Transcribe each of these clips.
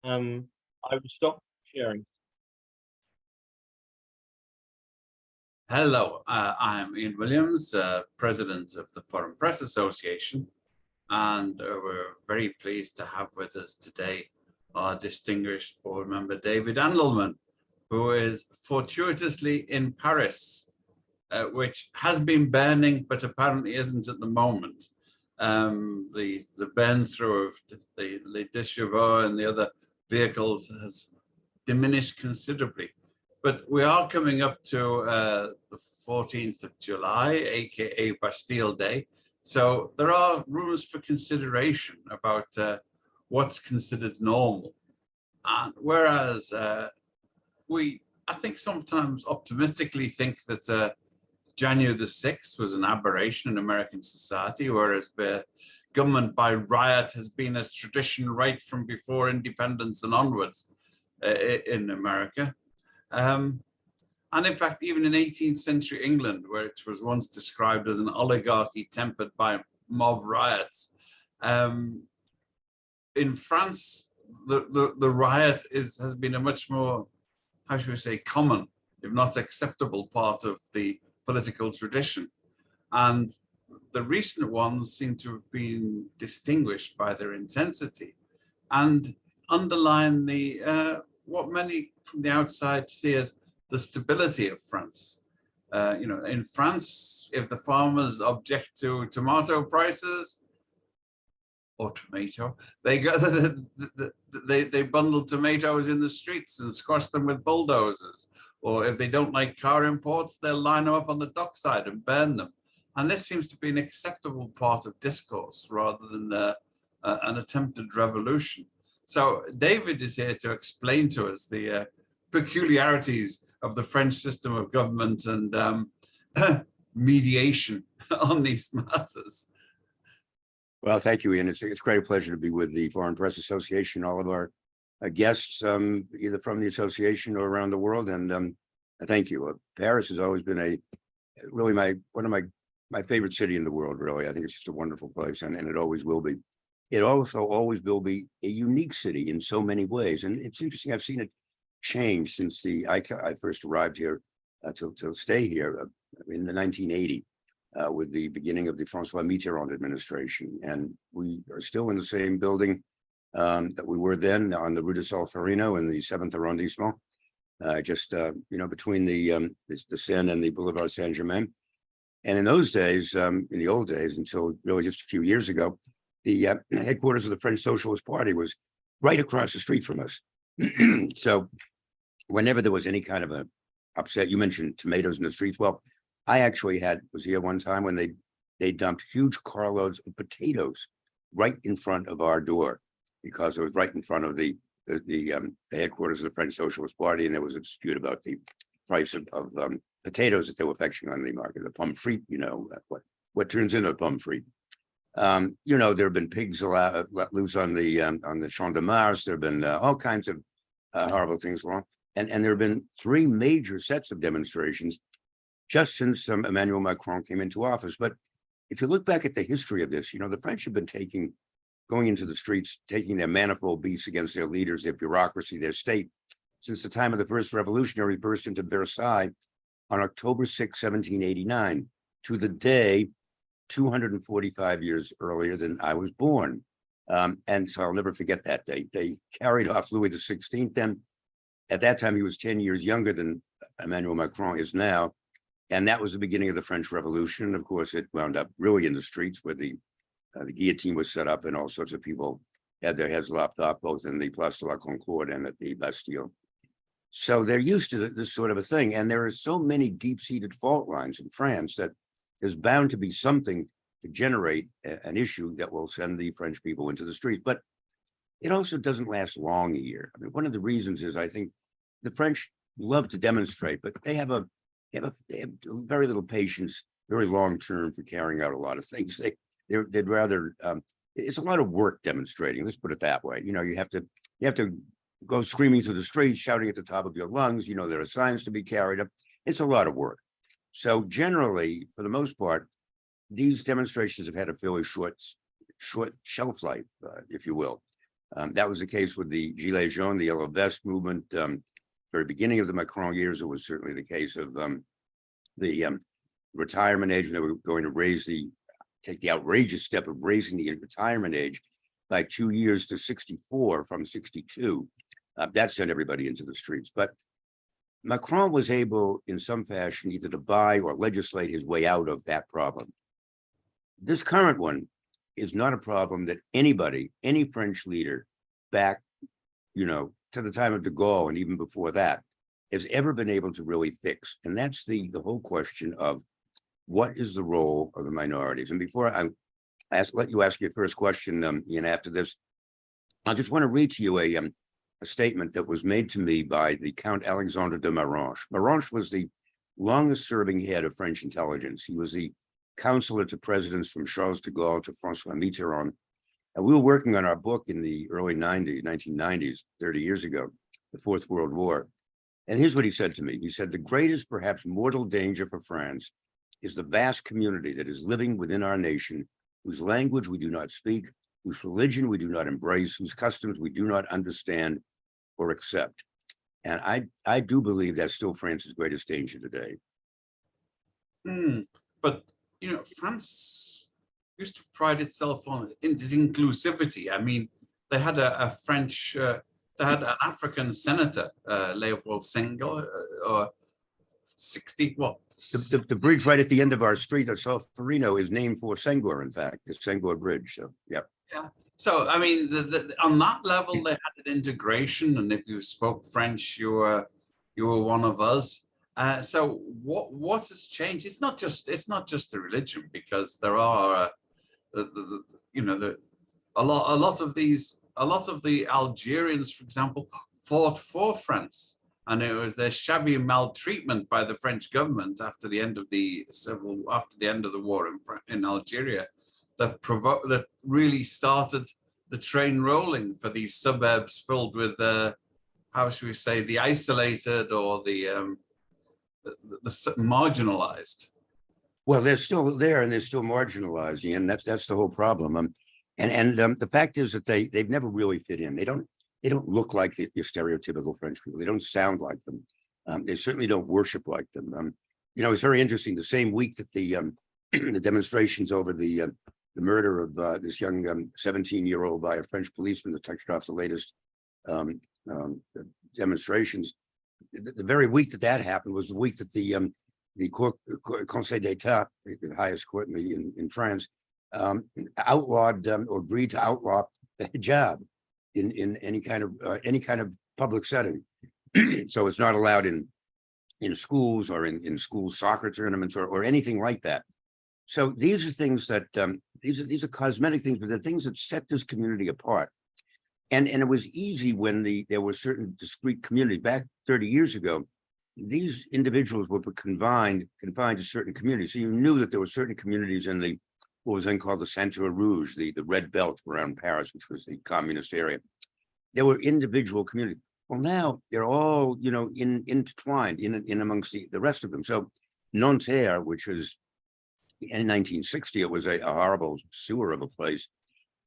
I will stop sharing. Hello, I'm Ian Williams, President of the Foreign Press Association, and we're very pleased to have with us today our distinguished board member, David Andelman, who is fortuitously in Paris, which has been burning, but apparently isn't at the moment. The burn through of the Les and the other vehicles has diminished considerably. But we are coming up to the 14th of July, aka Bastille Day. So there are rooms for consideration about what's considered normal. And whereas I think sometimes optimistically think that January the 6th was an aberration in American society, whereas the government by riot has been a tradition right from before independence and onwards in America. And in fact, even in 18th century England, where it was once described as an oligarchy tempered by mob riots, in France, the riot has been a much more, how should we say, common, if not acceptable part of the political tradition. And the recent ones seem to have been distinguished by their intensity and underline the what many from the outside see as the stability of France. In France, if the farmers object to tomato prices or tomato, they bundle tomatoes in the streets and squash them with bulldozers. Or if they don't like car imports, they'll line them up on the dockside and burn them. And this seems to be an acceptable part of discourse rather than an attempted revolution. So David is here to explain to us the peculiarities of the French system of government and mediation on these matters. Well, thank you, Ian. It's a great pleasure to be with the Foreign Press Association, all of our guests, either from the association or around the world. And thank you. Paris has always been really one of my favorite city in the world, really. I think it's just a wonderful place, and it always will be. It also always will be a unique city in so many ways. And it's interesting, I've seen it change since I first arrived here to stay here in the 1980 with the beginning of the François Mitterrand administration. And we are still in the same building that we were then on the Rue de Solferino in the 7th arrondissement, just between the Seine and the Boulevard Saint-Germain. And in those days, in the old days, until really just a few years ago, the headquarters of the French Socialist Party was right across the street from us. So whenever there was any kind of a upset, you mentioned tomatoes in the streets. Well, I actually was here one time when they dumped huge carloads of potatoes right in front of our door, because it was right in front of the headquarters of the French Socialist Party, and there was a dispute about the price of potatoes that they were fetching on the market, the pomme frite, what turns into a pomme frite. There have been pigs let loose on the Champ de Mars. There have been all kinds of horrible things along, and there have been 3 major sets of demonstrations just since Emmanuel Macron came into office. But if you look back at the history of this, the French have been going into the streets, taking their manifold beasts against their leaders, their bureaucracy, their state, since the time of the first revolutionary burst into Versailles on October 6, 1789, to the day 245 years earlier than I was born. And so I'll never forget that day. They carried off Louis XVI. Then at that time, he was 10 years younger than Emmanuel Macron is now. And that was the beginning of the French Revolution. Of course, it wound up really in the streets where the guillotine was set up and all sorts of people had their heads lopped off, both in the Place de la Concorde and at the Bastille. So they're used to this sort of a thing. And there are so many deep-seated fault lines in France that there's bound to be something to generate an issue that will send the French people into the street. But it also doesn't last long here. I mean, one of the reasons is I think the French love to demonstrate, but they have very little patience, very long term for carrying out a lot of things. They'd rather it's a lot of work demonstrating. Let's put it that way. You have to go screaming through the streets, shouting at the top of your lungs. There are signs to be carried up. It's a lot of work. So generally, for the most part, these demonstrations have had a fairly short shelf life, if you will. That was the case with the Gilets jaunes, the yellow vest movement. Very beginning of the Macron years, it was certainly the case of the retirement age. They were going to take the outrageous step of raising the retirement age by 2 years to 64 from 62. That sent everybody into the streets. But Macron was able, in some fashion, either to buy or legislate his way out of that problem. This current one is not a problem that anybody, any French leader back, to the time of de Gaulle and even before that, has ever been able to really fix. And that's the whole question of what is the role of the minorities. And before I let you ask your first question, Ian, after this, I just want to read to you a statement that was made to me by the Count Alexandre de Marange. Marange was the longest serving head of French intelligence. He was the counselor to presidents from Charles de Gaulle to Francois Mitterrand. And we were working on our book in the early 1990s, 30 years ago, the Fourth World War. And here's what he said to me. He said, the greatest, perhaps mortal danger for France is the vast community that is living within our nation, whose language we do not speak, whose religion we do not embrace, whose customs we do not understand or accept. And I do believe that's still France's greatest danger today. But, France used to pride itself on its inclusivity. I mean, they had a French, they had an African senator, Leopold Senghor, or 60, what? The bridge right at the end of our street of South Farino is named for Senghor, in fact, the Senghor Bridge. So, yeah. Yeah. So, I mean, on that level, they had an integration, and if you spoke French, you were one of us. So, what has changed? It's not just the religion, because there are, a lot of the Algerians, for example, fought for France, and it was their shabby maltreatment by the French government after the end of the war in Algeria that really started the train rolling for these suburbs filled with how should we say, the isolated or the marginalized. Well, they're still there and they're still marginalized, and that's the whole problem. The fact is that they've never really fit in. They don't look like your stereotypical French people. They don't sound like them. They certainly don't worship like them. It's very interesting. The same week that the the demonstrations over the murder of this young 17-year-old by a French policeman that touched off the latest demonstrations, the very week that happened was the week that the Conseil d'État, the highest court in France, outlawed or agreed to outlaw the hijab in any kind of public setting. So it's not allowed in schools or in school soccer tournaments or anything like that. So these are things that these are cosmetic things, but they're things that set this community apart. And it was easy when there were certain discrete communities back 30 years ago. These individuals were confined to certain communities. So you knew that there were certain communities in what was then called the Centre Rouge, the red belt around Paris, which was the communist area. There were individual communities. Well, now they're all, intertwined in amongst the rest of them. So Nanterre, which was in 1960, it was a horrible sewer of a place.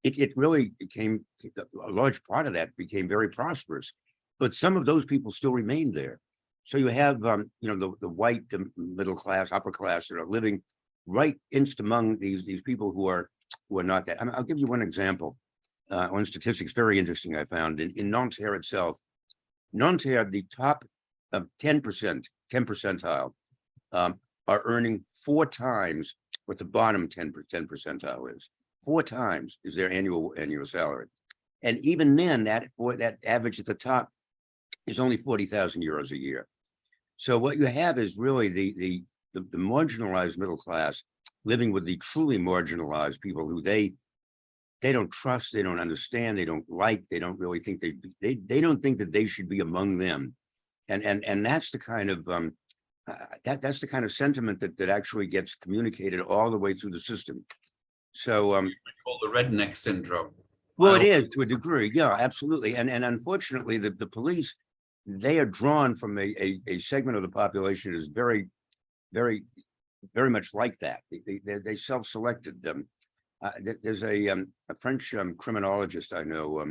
It really became, a large part of that became very prosperous, but some of those people still remained there. So you have, the white middle class, upper class that are living right among these people who are not that. I'll give you one example on statistics, very interesting. I found in Nanterre itself, Nanterre, the top 10 percentile are earning 4 times what the bottom 10 percentile is. 4 times is their annual salary, and even then, that average at the top is only 40,000 euros a year. So what you have is really the marginalized middle class living with the truly marginalized people who they don't trust, they don't understand, they don't like, they don't really think they don't think that they should be among them, and that's the kind of that's the kind of sentiment that actually gets communicated all the way through the system. So called the redneck syndrome. Well, it is to a degree, yeah, absolutely, and unfortunately, the police, they are drawn from a segment of the population that is very, very, very much like that. They self-selected them. There's a French criminologist I know,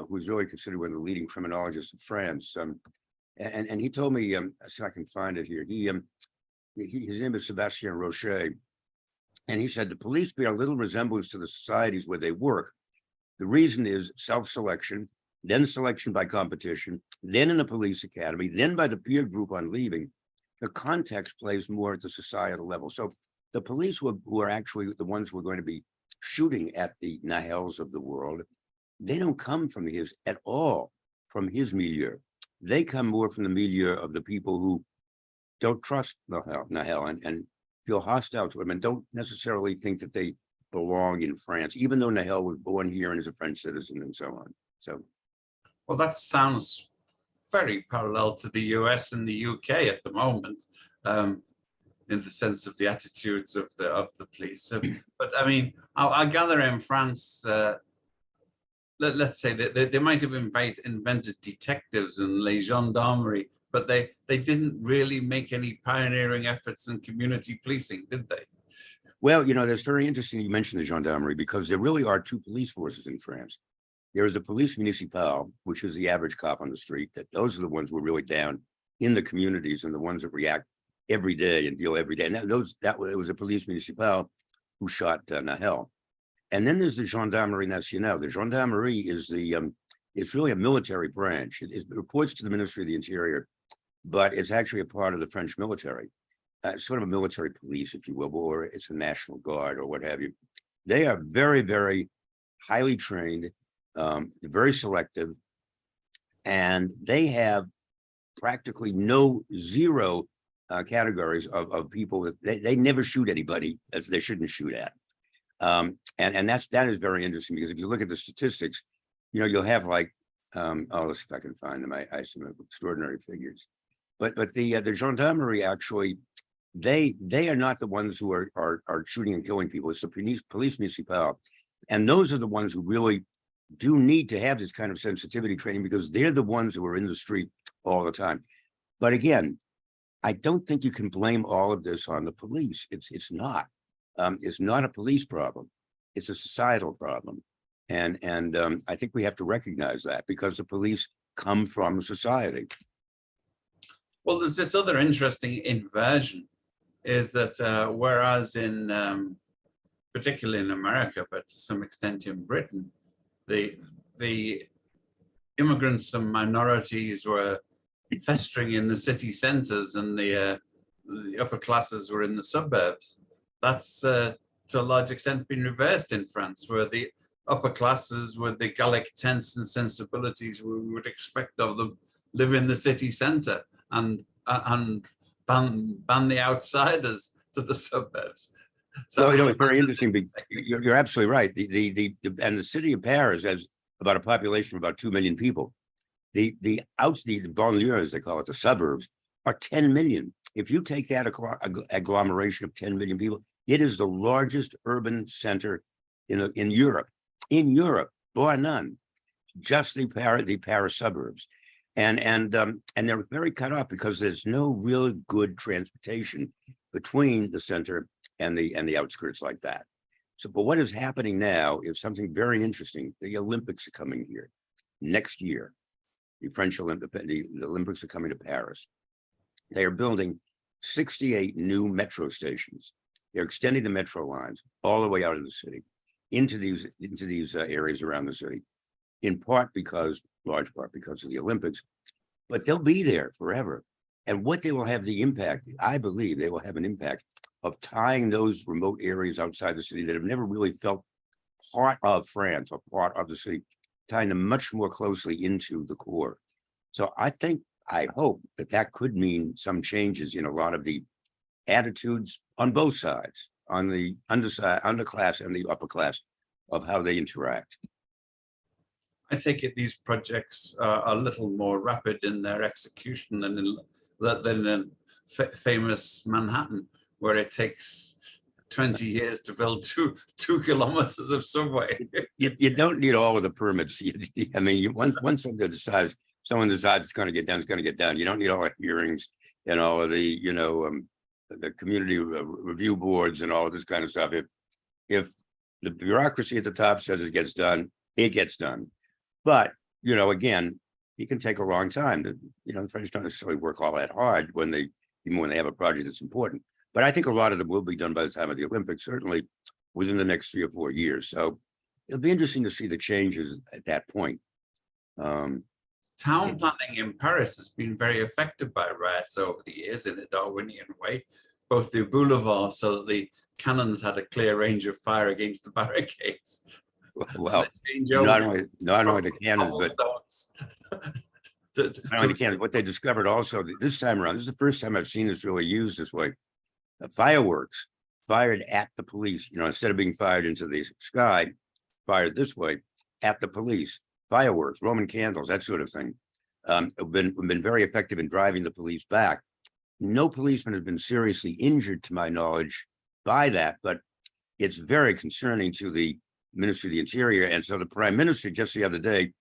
who's really considered one of the leading criminologists of France. And he told me, so I can find it here. His name is Sebastien Rocher, and he said the police bear little resemblance to the societies where they work. The reason is self-selection, then selection by competition, then in the police academy, then by the peer group on leaving. The context plays more at the societal level. So the police who are actually the ones who are going to be shooting at the Nahels of the world, they don't come from his at all, from his milieu. They come more from the milieu of the people who don't trust Nahel and feel hostile to him and don't necessarily think that they belong in France, even though Nahel was born here and is a French citizen and so on. So, well, that sounds very parallel to the US and the UK at the moment, in the sense of the attitudes of the police. But I mean, I gather in France, let's say that they might have invented detectives and les gendarmerie, but they didn't really make any pioneering efforts in community policing, did they? well, that's very interesting you mentioned the gendarmerie, because there really are two police forces in France. There is the police municipale, which is the average cop on the street. Those are the ones who are really down in the communities and the ones that react every day and deal every day. And it was the police municipale who shot Nahel. And then there's the Gendarmerie Nationale. The Gendarmerie is it's really a military branch. It reports to the Ministry of the Interior, but it's actually a part of the French military, sort of a military police, if you will, or it's a National Guard or what have you. They are very, very highly trained, very selective, and they have practically zero categories of people that they never shoot anybody as they shouldn't shoot at. And that is very interesting, because if you look at the statistics, you'll have like, let's see if I can find them. I have some extraordinary figures, but the gendarmerie actually, they are not the ones who are shooting and killing people. It's the police municipal, and those are the ones who really do need to have this kind of sensitivity training, because they're the ones who are in the street all the time. But again, I don't think you can blame all of this on the police. It's not. It's not a police problem. It's a societal problem. And I think we have to recognize that, because the police come from society. Well, there's this other interesting inversion, is that whereas in, particularly in America, but to some extent in Britain, the immigrants and minorities were festering in the city centers, and the upper classes were in the suburbs. That's to a large extent been reversed in France, where the upper classes with the Gallic tenets and sensibilities we would expect of them live in the city center, and ban the outsiders to the suburbs. So it's very interesting. You're absolutely right. And the city of Paris has about a population of about 2 million people. The banlieue, as they call it, the suburbs, are 10 million. If you take that agglomeration of 10 million people, it is the largest urban center in Europe. In Europe, bar none, just the Paris suburbs, and they're very cut off, because there's no real good transportation between the center and the outskirts like that. So, but what is happening now is something very interesting. The Olympics are coming here next year. The Olympics are coming to Paris. They are building 68 new metro stations. They're extending the metro lines all the way out of the city into these areas around the city, large part because of the Olympics, but they'll be there forever. And what they will have the impact, I believe they will have an impact of tying those remote areas outside the city that have never really felt part of France or part of the city, tying them much more closely into the core. So I hope that could mean some changes in a lot of the attitudes on both sides, on the underclass and the upper class, of how they interact. I take it these projects are a little more rapid in their execution than in famous Manhattan, where it takes 20 years to build two kilometers of subway. You don't need all of the permits. I mean, once someone decides it's going to get done, it's going to get done. You don't need all the hearings and all of the community review boards and all of this kind of stuff. If the bureaucracy at the top says it gets done, it gets done. But, again, it can take a long time. The French don't necessarily work all that hard even when they have a project that's important. But I think a lot of them will be done by the time of the Olympics, certainly within the next 3 or 4 years. So it'll be interesting to see the changes at that point. Town planning in Paris has been very affected by riots over the years in a Darwinian way, both the boulevards, so that the cannons had a clear range of fire against the barricades. Well, not only the cannons, but not only the cannons, what they discovered also this time around, this is the first time I've seen this really used this way. Fireworks fired at the police, instead of being fired into the sky, fired this way at the police. Fireworks, Roman candles, that sort of thing, have been very effective in driving the police back. No policeman has been seriously injured, to my knowledge, by that, but it's very concerning to the Ministry of the Interior. And so the Prime Minister just the other day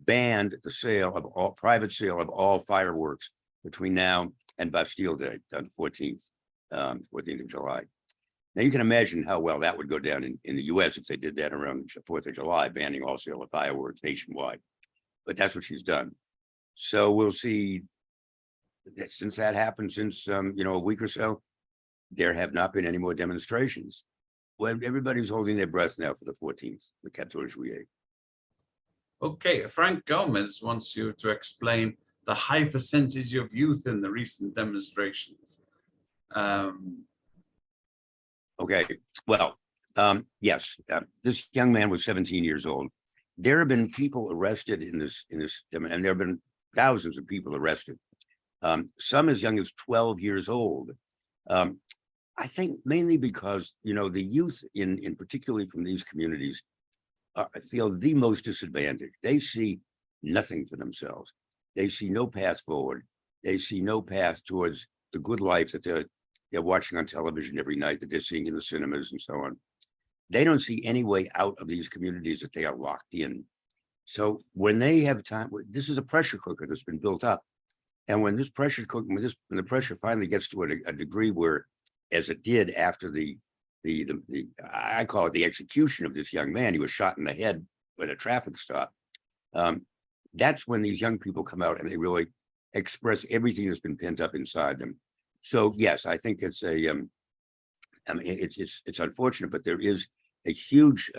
banned the private sale of all fireworks between now and Bastille Day, on the 14th of July. Now you can imagine how well that would go down in the US if they did that around the 4th of July, banning all sale of fireworks nationwide. But that's what she's done. So we'll see that since that happened, since a week or so, there have not been any more demonstrations. Well, everybody's holding their breath now for the 14th, the 14 Juillet. Okay, Frank Gomez wants you to explain the high percentage of youth in the recent demonstrations. Okay, well, yes, this young man was 17 years old. There have been people arrested in this, and there have been thousands of people arrested. Some as young as 12 years old. I think mainly because, the youth in particularly from these communities feel the most disadvantaged. They see nothing for themselves. They see no path forward. They see no path towards the good life that they're watching on television every night, that they're seeing in the cinemas and so on. They don't see any way out of these communities, that they are locked in. So when they have time, this is a pressure cooker that's been built up. And when this pressure cooker, when the pressure finally gets to a degree where, as it did after the I call it the execution of this young man, he was shot in the head at a traffic stop. That's when these young people come out and they really express everything that's been pent up inside them. So yes, I think it's it's unfortunate, but there is a huge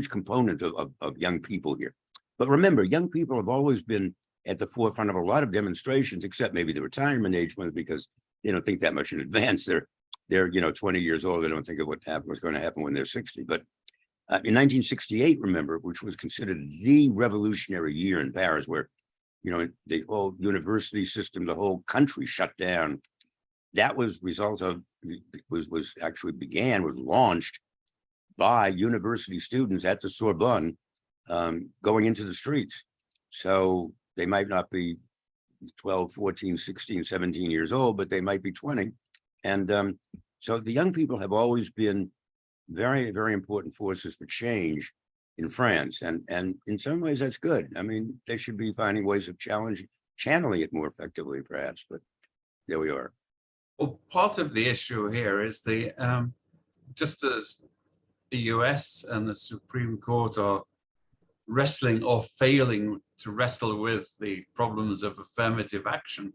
component of young people here. But remember, young people have always been at the forefront of a lot of demonstrations, except maybe the retirement age ones, because they don't think that much in advance. They're 20 years old. They don't think of what's going to happen when they're 60. But in 1968, remember, which was considered the revolutionary year in Paris, where the whole university system, the whole country shut down. That was launched by university students at the Sorbonne going into the streets. So they might not be 12, 14, 16, 17 years old, but they might be 20. And so the young people have always been very, very important forces for change in France. And in some ways that's good. I mean, they should be finding ways of channeling it more effectively, perhaps, but there we are. Well, part of the issue here is just as the US and the Supreme Court are wrestling or failing to wrestle with the problems of affirmative action,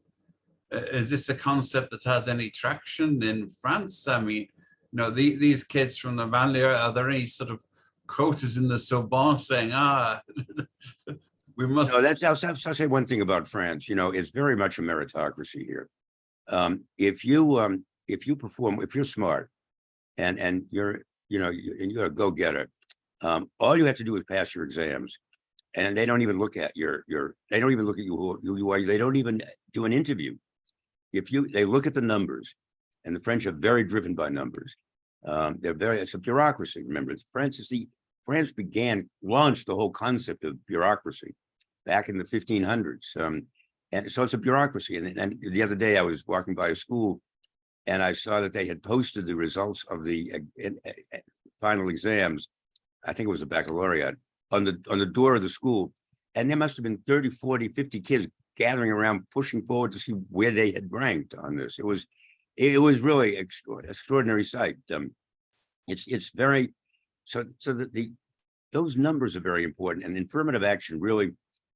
is this a concept that has any traction in France? I mean, these kids from the banlieue, are there any sort of quotas in the Sorbonne saying, we must? No, I'll say one thing about France. It's very much a meritocracy here. If you perform, if you're smart, and you're a go-getter, all you have to do is pass your exams, and they don't even look at they don't even look at you who you are. They don't even do an interview. They look at the numbers, and the French are very driven by numbers. It's a bureaucracy. Remember, France launched the whole concept of bureaucracy back in the 1500s. And so it's a bureaucracy. And the other day I was walking by a school and I saw that they had posted the results of the final exams. I think it was a baccalaureate on the door of the school. And there must have been 30, 40, 50 kids gathering around, pushing forward to see where they had ranked on this. It was really extraordinary sight. It's very, so that the those numbers are very important, and affirmative action really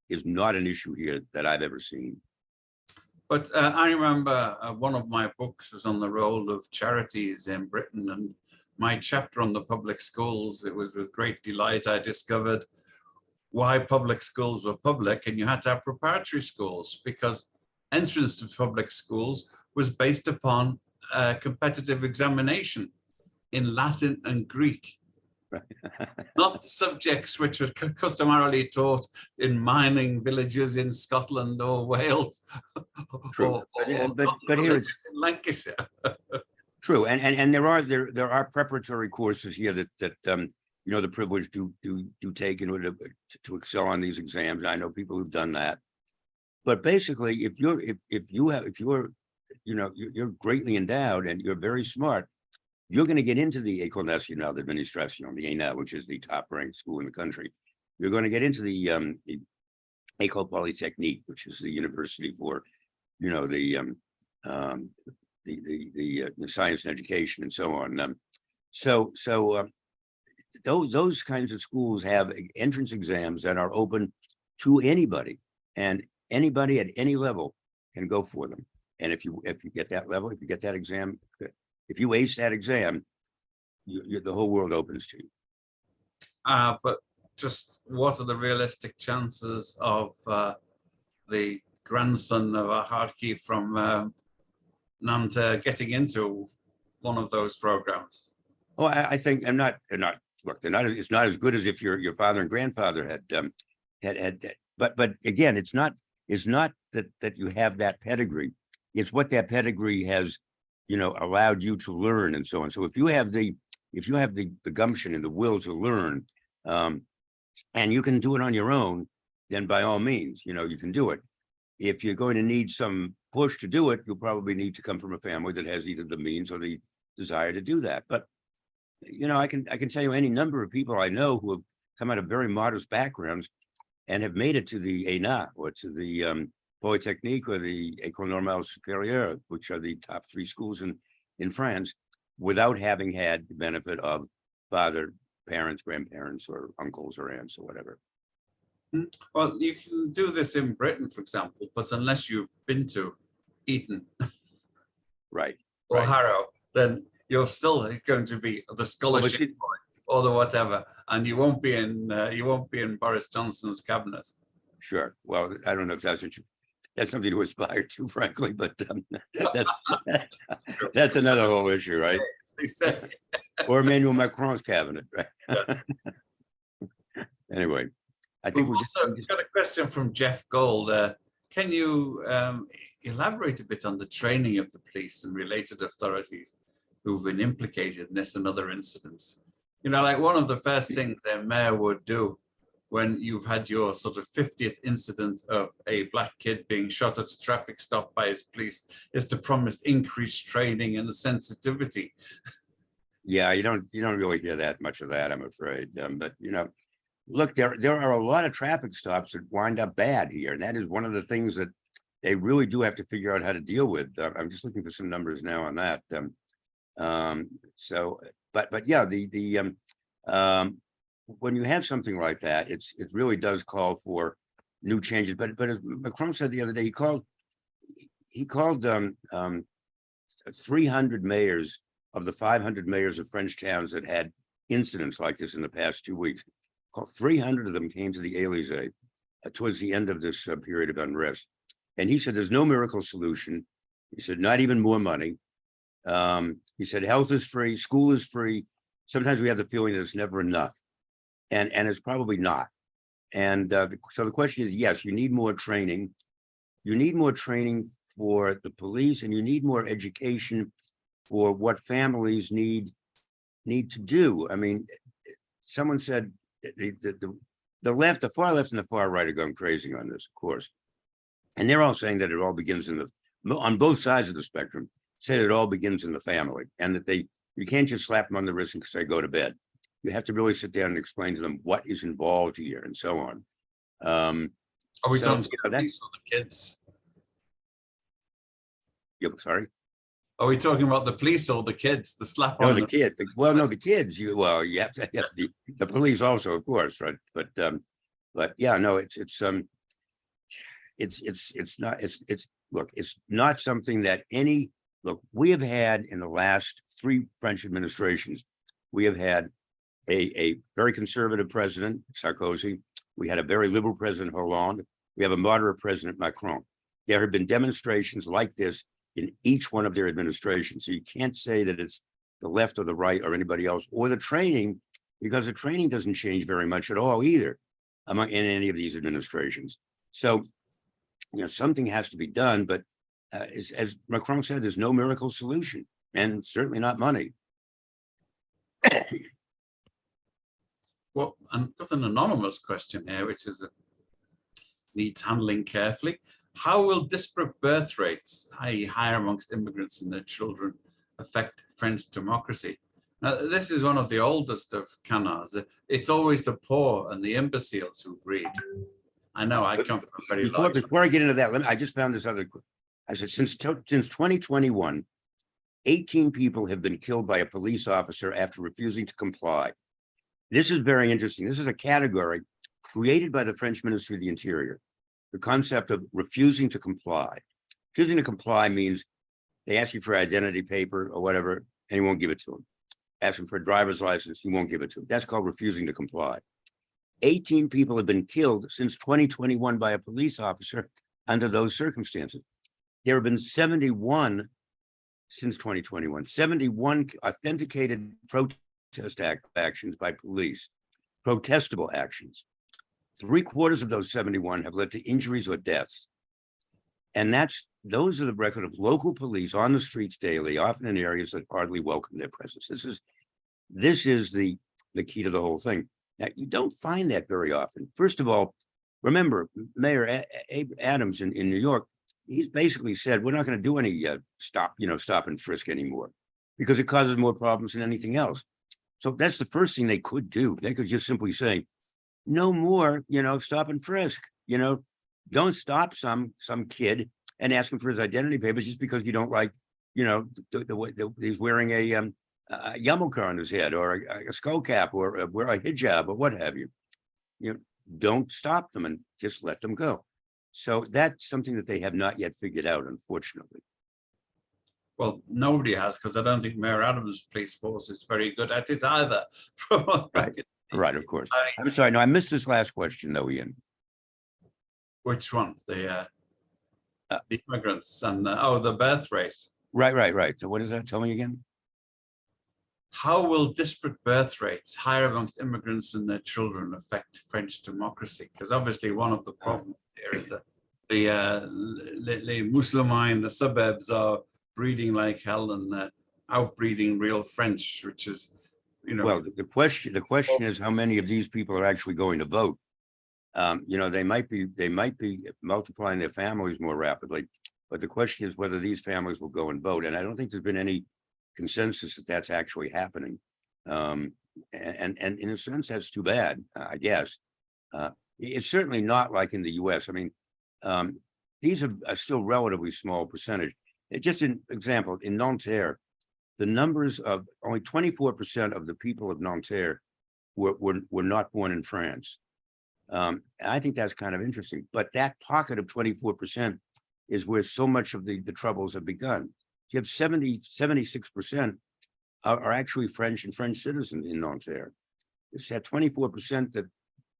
is not an issue here that I've ever seen. But I remember one of my books was on the role of charities in Britain, and my chapter on the public schools, it was with great delight I discovered why public schools were public, and you had to have preparatory schools because entrance to public schools was based upon competitive examination in Latin and Greek. Not subjects which were customarily taught in mining villages in Scotland or Wales. True, but here it's in Lancashire. true, and there are preparatory courses here that you know, the privileged do take in order to excel on these exams. I know people who've done that, but basically, if you're you know, you're greatly endowed and you're very smart, you're going to get into the École Nationale d'Administration, the ENA, which is the top-ranked school in the country. You're going to get into the École Polytechnique, which is the university for, you know, the science and education and so on. Those kinds of schools have entrance exams that are open to anybody, and anybody at any level can go for them. And if you get that level, if you get that exam, if you ace that exam, the whole world opens to you. But just what are the realistic chances of the grandson of a hardkey from Nanterre getting into one of those programs? Oh, I think look, it's not as good as if your father and grandfather had but again, it's not that you have that pedigree. It's what that pedigree has, you know, allowed you to learn and so on. So if you have the gumption and the will to learn, and you can do it on your own, then by all means, you know, you can do it. If you're going to need some push to do it, you'll probably need to come from a family that has either the means or the desire to do that. But you know, I can tell you any number of people I know who have come out of very modest backgrounds and have made it to the ENA or to the Polytechnique or the École Normale Supérieure, which are the top 3 schools in France, without having had the benefit of father, parents, grandparents, or uncles or aunts or whatever. Well, you can do this in Britain, for example, but unless you've been to Eton Right. or Harrow, then you're still going to be the scholarship or the whatever, and you won't be in Boris Johnson's cabinet. Sure. Well, I don't know if that's something to aspire to, frankly, but that's another whole issue, right? Or Emmanuel Macron's cabinet, right? Yeah. Anyway, I think we've also got a question from Jeff Gold. Can you elaborate a bit on the training of the police and related authorities who've been implicated in this and other incidents? You know, like one of the first things their mayor would do when you've had your sort of 50th incident of a black kid being shot at a traffic stop by his police is to promise increased training and sensitivity. Yeah, you don't really hear that much of that, I'm afraid. But you know, look, there are a lot of traffic stops that wind up bad here, and that is one of the things that they really do have to figure out how to deal with. I'm just looking for some numbers now on that. But yeah, when you have something like that, it really does call for new changes. But as Macron said the other day, he called 300 mayors of the 500 mayors of French towns that had incidents like this in the past 2 weeks. 300 of them came to the Élysée towards the end of this period of unrest. And he said, there's no miracle solution. He said, not even more money. He said, health is free, school is free. Sometimes we have the feeling that it's never enough. And it's probably not. And so the question is, yes, you need more training. You need more training for the police, and you need more education for what families need to do. I mean, someone said the left, the far left and the far right are going crazy on this, of course. And they're all saying that it all begins on both sides of the spectrum, say that it all begins in the family, and that you can't just slap them on the wrist and say, go to bed. You have to really sit down and explain to them what is involved here and so on. Are we talking about the kids? Yeah, sorry. Are we talking about the police or the kids? The slap No, on the the kid, well, no, the kids, you have to have the police also, of course, right? But yeah, no, it's not, look, it's not something that look, we have had in the last 3 French administrations, we have had a very conservative president, Sarkozy. We had a very liberal president, Hollande. We have a moderate president, Macron. There have been demonstrations like this in each one of their administrations. So you can't say that it's the left or the right or anybody else, or the training, because the training doesn't change very much at all either in any of these administrations. So, something has to be done, but as Macron said, there's no miracle solution, and certainly not money. Well, I've got an anonymous question here, which is needs handling carefully. How will disparate birth rates, i.e. higher amongst immigrants and their children, affect French democracy? Now, this is one of the oldest of canards. It's always the poor and the imbeciles who breed. I know I come from a very large... Before I get into that, I just found this other, I said, since 2021, 18 people have been killed by a police officer after refusing to comply. This is very interesting. This is a category created by the French Ministry of the Interior. The concept of refusing to comply. Refusing to comply means they ask you for identity paper or whatever, and you won't give it to them. Ask them for a driver's license, you won't give it to them. That's called refusing to comply. 18 people have been killed since 2021 by a police officer under those circumstances. There have been 71 since 2021, 71 authenticated protest actions by police, protestable actions. 3/4 of those 71 have led to injuries or deaths. And those are the record of local police on the streets daily, often in areas that hardly welcome their presence. This is the key to the whole thing. Now, you don't find that very often. First of all, remember, Mayor Adams in New York, he's basically said, we're not going to do any stop and frisk anymore because it causes more problems than anything else. So that's the first thing they could do. They could just simply say, no more, stop and frisk, don't stop some kid and ask him for his identity papers just because you don't like, he's wearing a yarmulke on his head or a skull cap or wear a hijab or what have you. Don't stop them and just let them go. So that's something that they have not yet figured out, unfortunately. Well, nobody has, because I don't think Mayor Adams' police force is very good at it either. Right, of course. I'm sorry, no, I missed this last question though, Ian. Which one? The immigrants and the birth rate. Right. So what is that? Tell me again. How will disparate birth rates higher amongst immigrants and their children affect French democracy? Because obviously one of the problems here is that the Muslims in the suburbs are breeding like hell and outbreeding real French, which is, Well, the question is how many of these people are actually going to vote? They might be multiplying their families more rapidly, but the question is whether these families will go and vote. And I don't think there's been any consensus that that's actually happening. And in a sense, that's too bad, I guess. It's certainly not like in the US. I mean, these are still relatively small percentage. Just an example, in Nanterre, the numbers of only 24% of the people of Nanterre were not born in France. And I think that's kind of interesting, but that pocket of 24% is where so much of the troubles have begun. You have 76% are actually French and French citizens in Nanterre. It's that 24% that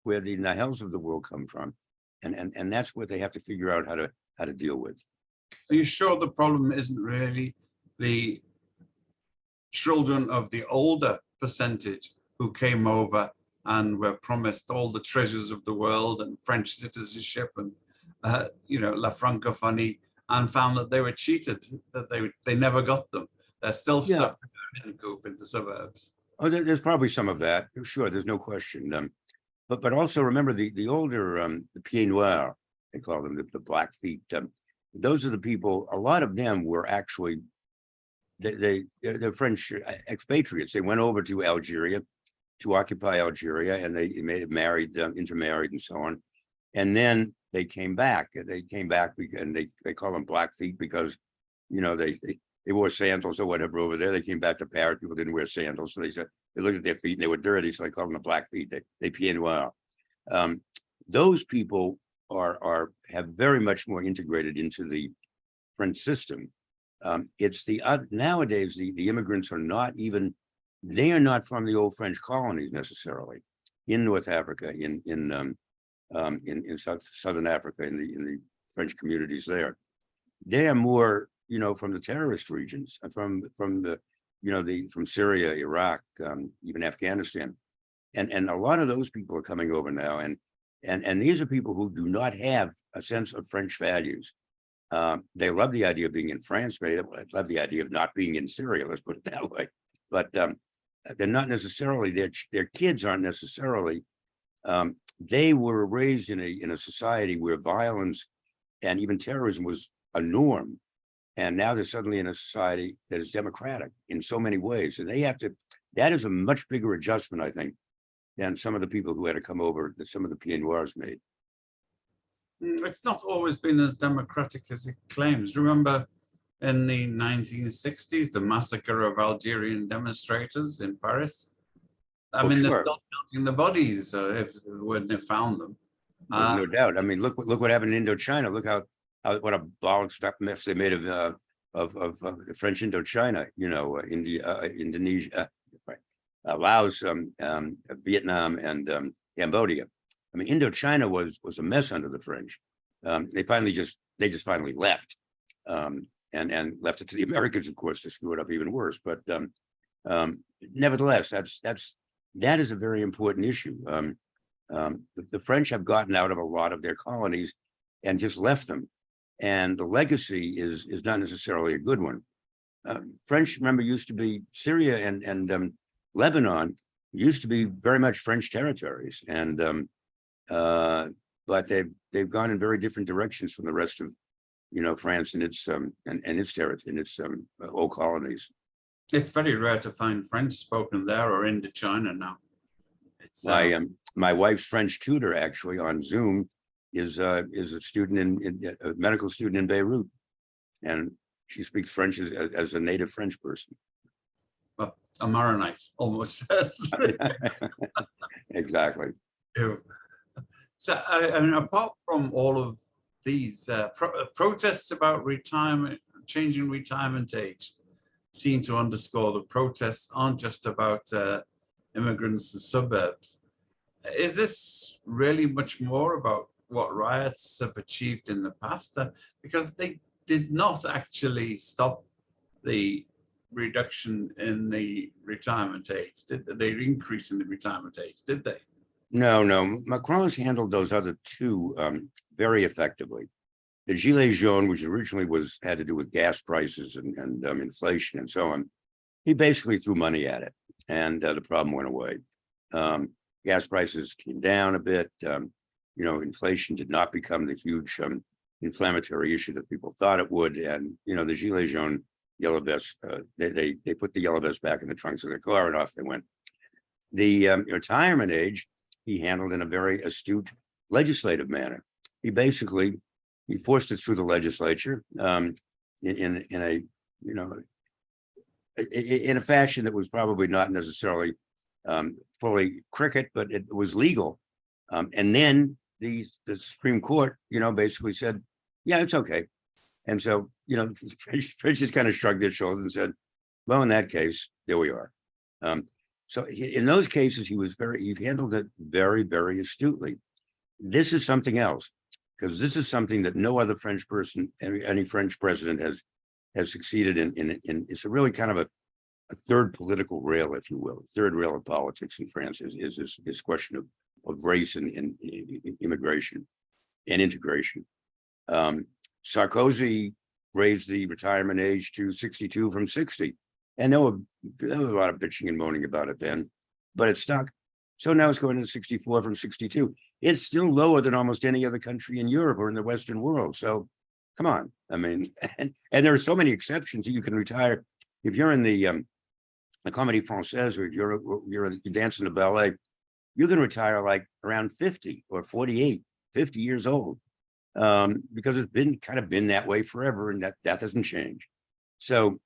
where the Nahels of the world come from. And that's what they have to figure out how to deal with. Are you sure the problem isn't really the children of the older percentage who came over and were promised all the treasures of the world and French citizenship and la francophonie, and found that they were cheated, that they never got them? They're still stuck in the suburbs. Oh, there's probably some of that. Sure, there's no question. But also remember the older the pieds noirs, they call them the black feet. Those are the people. A lot of them were actually they're French expatriates. They went over to Algeria to occupy Algeria, and they married, intermarried, and so on. And then they came back. They came back and they call them black feet because they wore sandals or whatever over there. They came back to Paris. People didn't wear sandals. So they said, they looked at their feet and they were dirty. So they called them the black feet. They pieds noirs. Those people have very much more integrated into the French system. It's the nowadays, the immigrants are not even, they are not from the old French colonies necessarily in North Africa, in Southern Africa, in the French communities there. They are more, from the terrorist regions, from Syria, Iraq, even Afghanistan, and a lot of those people are coming over now, and these are people who do not have a sense of French values. They love the idea of being in France, but they love the idea of not being in Syria. Let's put it that way. But they're not necessarily, their kids aren't necessarily. They were raised in a society where violence and even terrorism was a norm. And now they're suddenly in a society that is democratic in so many ways. And they have to, that is a much bigger adjustment, I think, than some of the people who had to come over, that some of the pieds noirs made. It's not always been as democratic as it claims. Remember in the 1960s, the massacre of Algerian demonstrators in Paris? I mean, they're still counting the bodies when they found them. No doubt. I mean, look what happened in Indochina. Look what a bollocks mess they made of the French Indochina. Indonesia, Laos, Vietnam, and Cambodia. I mean, Indochina was a mess under the French. They just finally left, and left it to the Americans, of course, to screw it up even worse. But nevertheless, that is a very important issue. The French have gotten out of a lot of their colonies and just left them, and the legacy is not necessarily a good one. French, remember, used to be Syria and Lebanon used to be very much French territories, and but they've gone in very different directions from the rest of France and its territory and its old colonies. It's very rare to find French spoken there or Indochina now. It's my wife's French tutor actually on Zoom is a student a medical student in Beirut, and she speaks French as a native French person. Well, a Maronite, almost. Exactly. So, I mean, apart from all of these protests about retirement, changing retirement age, seem to underscore the protests aren't just about immigrants and suburbs. Is this really much more about what riots have achieved in the past? Because they did not actually stop the reduction in the retirement age, did they? The increase in the retirement age, did they? No. Macron's handled those other two very effectively. The Gilets jaunes, which originally had to do with gas prices and inflation and so on, he basically threw money at it, and the problem went away. Gas prices came down a bit. Inflation did not become the huge inflammatory issue that people thought it would. And the Gilets jaunes, yellow vests, they put the yellow vests back in the trunks of their car and off they went. The retirement age, he handled in a very astute legislative manner. He forced it through the legislature in a fashion that was probably not necessarily fully cricket, but it was legal. And then the Supreme Court, basically said, yeah, it's okay. And so, French just kind of shrugged their shoulders and said, well, in that case, there we are. So in those cases, he handled it very, very astutely. This is something else, because this is something that no other French person, any French president has succeeded in. It's a really kind of a third political rail, if you will, third rail of politics in France is this question of race and immigration and integration. Sarkozy raised the retirement age to 62 from 60. And there was a lot of bitching and moaning about it then, but it stuck. So now it's going to 64 from 62. It's still lower than almost any other country in Europe or in the Western world. So come on. I mean, and there are so many exceptions that you can retire. If you're in the Comédie Française, or you're dancing the ballet, you can retire like around 50 or 48, 50 years old, because it's been that way forever, and that doesn't change. So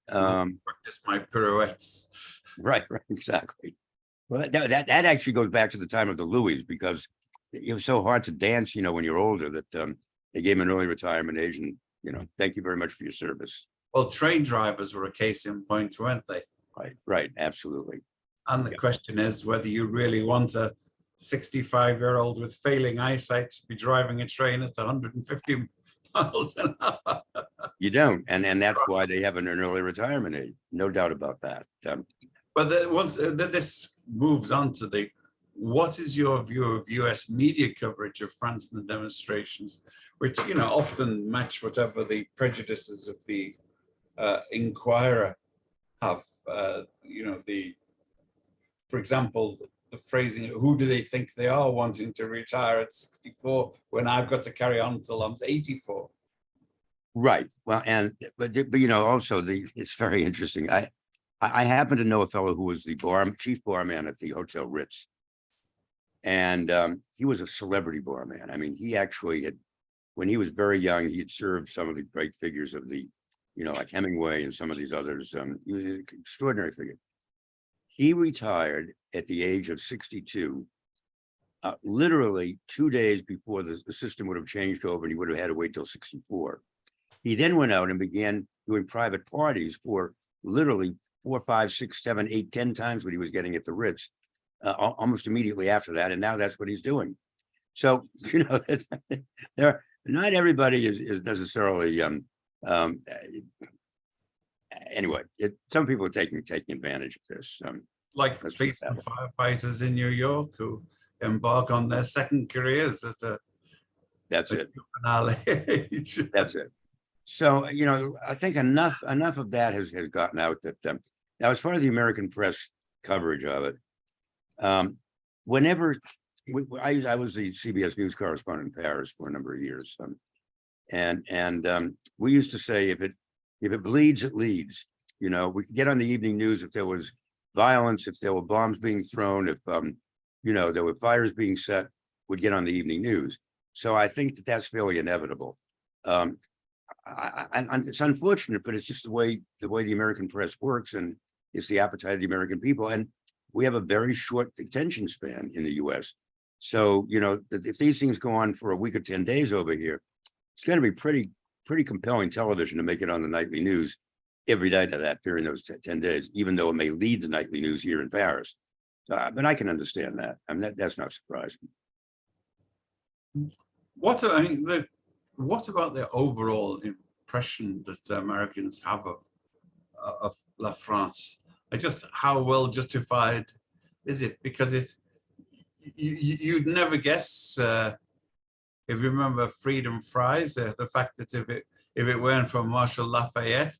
Practice my pirouettes. Right, exactly. Well, that actually goes back to the time of the Louis, because it was so hard to dance, when you're older, that they gave him an early retirement age. And, thank you very much for your service. Well, train drivers were a case in point, weren't they? Right, absolutely. And the question is whether you really want a 65-year-old with failing eyesight to be driving a train at 150 miles an hour. You don't, and that's why they have an early retirement age, no doubt about that. But once this moves on to what is your view of US media coverage of France and the demonstrations, which often match whatever the prejudices of the Inquirer have. For example, the phrasing, who do they think they are wanting to retire at 64 when I've got to carry on until I'm 84? Right. Well, but also it's very interesting. I happen to know a fellow who was the chief barman at the Hotel Ritz. And he was a celebrity barman. I mean, he actually had, when he was very young, he had served some of the great figures of the, like Hemingway and some of these others. He was an extraordinary figure. He retired at the age of 62, literally 2 days before the system would have changed over, and he would have had to wait till 64. He then went out and began doing private parties for literally 4, 5, 6, 7, 8, 10 times what he was getting at the Ritz, almost immediately after that. And now that's what he's doing. So, not everybody is necessarily, anyway, some people are taking advantage of this. Like police and firefighters in New York who embark on their second careers at that's it. Juvenile age. That's it. So, I think enough of that has gotten out that now, as far as the American press coverage of it, whenever I was the CBS News correspondent in Paris for a number of years, and we used to say, if it bleeds, it leads. We could get on the evening news if there was violence, if there were bombs being thrown, if there were fires being set, we'd get on the evening news. So I think that that's fairly inevitable. It's unfortunate, but it's just the way the American press works, and it's the appetite of the American people. And we have a very short attention span in the US. So, if these things go on for a week or 10 days over here, it's going to be pretty compelling television to make it on the nightly news every day to that during those 10 days, even though it may lead the nightly news here in Paris. But I can understand that. I mean, that's not surprising. What about the overall impression that Americans have of La France? How well justified is it? Because you'd never guess, if you remember Freedom Fries, the fact that if it weren't for Marshal Lafayette.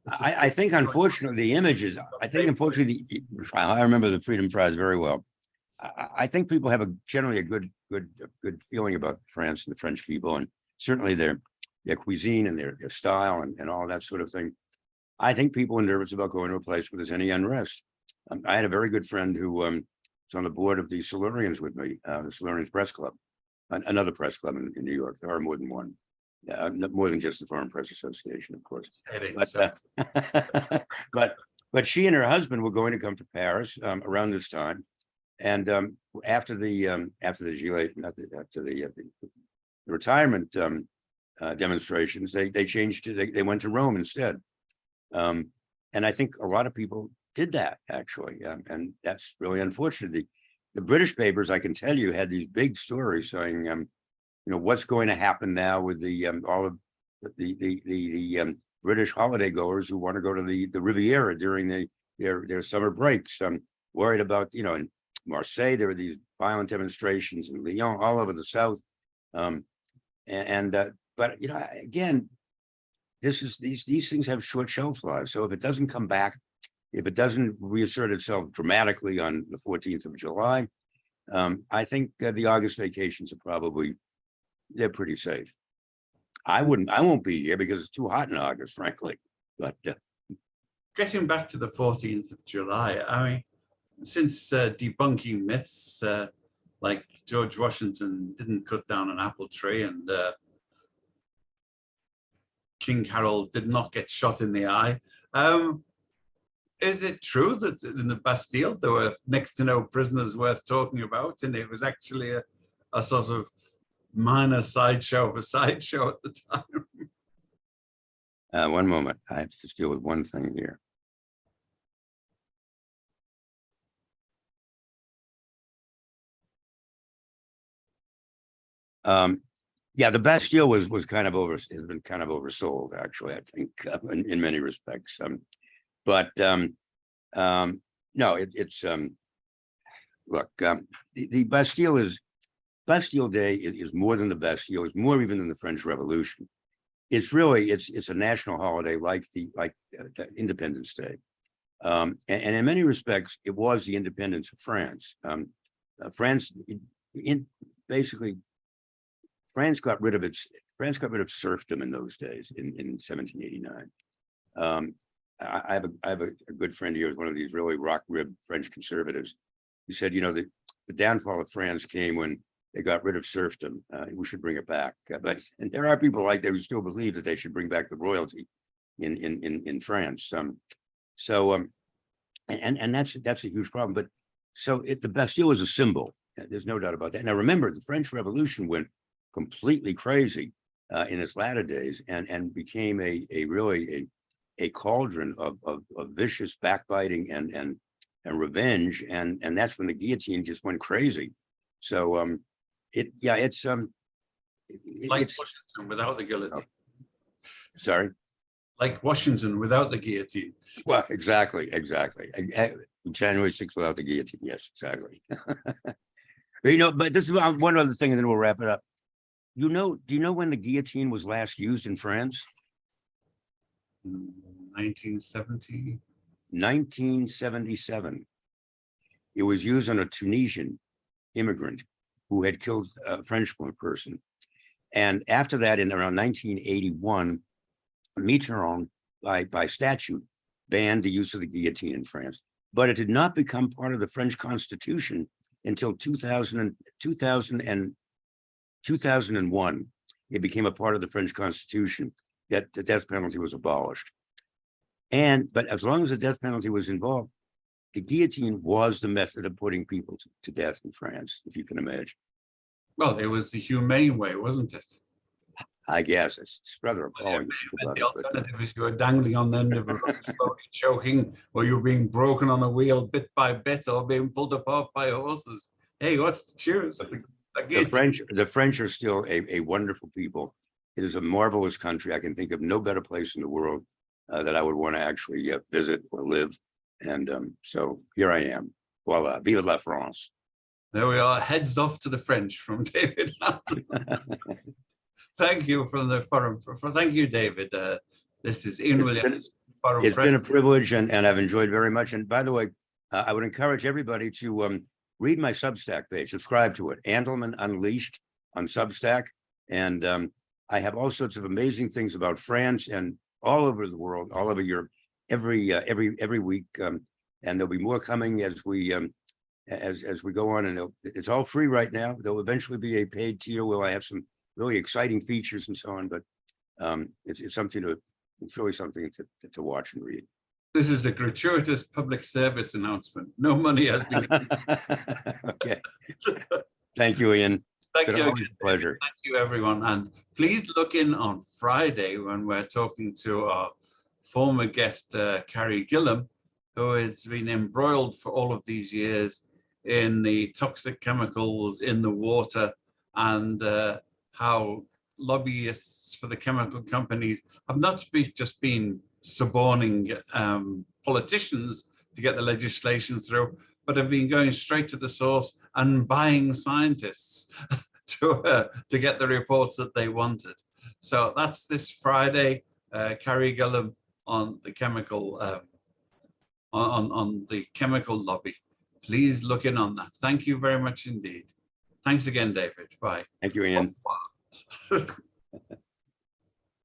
I think, unfortunately, the images, unfortunately, I remember the Freedom Fries very well. I think people have generally a good feeling about France and the French people, and certainly their cuisine and their style and all that sort of thing. I think people are nervous about going to a place where there's any unrest. I had a very good friend who was on the board of the Silurians with me, the Silurians Press Club, another press club in New York. There are more than one, more than just the Foreign Press Association, of course. But she and her husband were going to come to Paris around this time, and after the retirement demonstrations, they changed to they went to Rome instead. And I think a lot of people did that, actually, and that's really unfortunate. The British papers, I can tell you, had these big stories saying, what's going to happen now with all of the British holiday goers who want to go to the Riviera during their summer breaks. Worried about, in Marseille, there were these violent demonstrations in Lyon, all over the south. But again, these things have short shelf lives. So if it doesn't come back, if it doesn't reassert itself dramatically on the 14th of July, I think the August vacations are they're pretty safe. I won't be here because it's too hot in August, frankly. But getting back to the 14th of July, I mean, since debunking myths like George Washington didn't cut down an apple tree and King Harold did not get shot in the eye, Is it true that in the Bastille there were next to no prisoners worth talking about, and it was actually a sort of minor sideshow of a sideshow at the time? One moment, I have to just deal with one thing here. Yeah, the Bastille was kind of has been kind of oversold, actually, I think, in many respects. No, look, the Bastille Day is more than the Bastille, it's more even than the French Revolution. It's really, it's a national holiday like the Independence Day. And in many respects, it was the independence of France. France got rid of serfdom in those days in 1789. I have a good friend here, one of these really rock-ribbed French conservatives. He said, you know, the downfall of France came when they got rid of serfdom. We should bring it back. And there are people like that who still believe that they should bring back the royalty in France. And that's a huge problem. But so the Bastille is a symbol. There's no doubt about that. Now remember, the French Revolution went completely crazy in its latter days and became really a cauldron of vicious backbiting and revenge, and that's when the guillotine just went crazy. So it's like Washington without the guillotine. Sorry, like Washington without the guillotine. Well, exactly. January 6th without the guillotine. Yes, exactly. But this is one other thing, and then we'll wrap it up. Do you know when the guillotine was last used in France? 1970. 1977. It was used on a Tunisian immigrant who had killed a French person. And after that, in around 1981, Mitterrand, by statute, banned the use of the guillotine in France. But it did not become part of the French Constitution until 2001. It became a part of the French Constitution that the death penalty was abolished. But as long as the death penalty was involved, the guillotine was the method of putting people to death in France, if you can imagine. Well, it was the humane way, wasn't it? I guess it's rather appalling. The alternative is you were dangling on the end of a rope, slowly choking, or you were being broken on a wheel bit by bit, or being pulled apart by horses. Hey, what's to choose? The French are still a wonderful people. It is a marvelous country. I can think of no better place in the world that I would want to actually visit or live. And so here I am. Voila, vive la France. There we are, heads off to the French from David. Thank you from the forum. Thank you, David. This is Ian Williams. It's been a privilege, and I've enjoyed very much. And by the way, I would encourage everybody to read my Substack page, subscribe to it, Andelman Unleashed on Substack. And I have all sorts of amazing things about France and all over the world, all over Europe, every week. And there'll be more coming as we go on. And it's all free right now. There'll eventually be a paid tier where I have some really exciting features and so on. But it's really something to watch and read. This is a gratuitous public service announcement. No money has been. Okay. Thank you, Ian. Thank you again. Pleasure. Thank you, everyone. And please look in on Friday when we're talking to our former guest, Carrie Gillam, who has been embroiled for all of these years in the toxic chemicals in the water, and how lobbyists for the chemical companies have not just been suborning politicians to get the legislation through, but have been going straight to the source and buying scientists to get the reports that they wanted. So that's this Friday. Carrie Gillam on the chemical on the chemical lobby. Please look in on that. Thank you very much indeed. Thanks again, David. Bye. Thank you, Ian.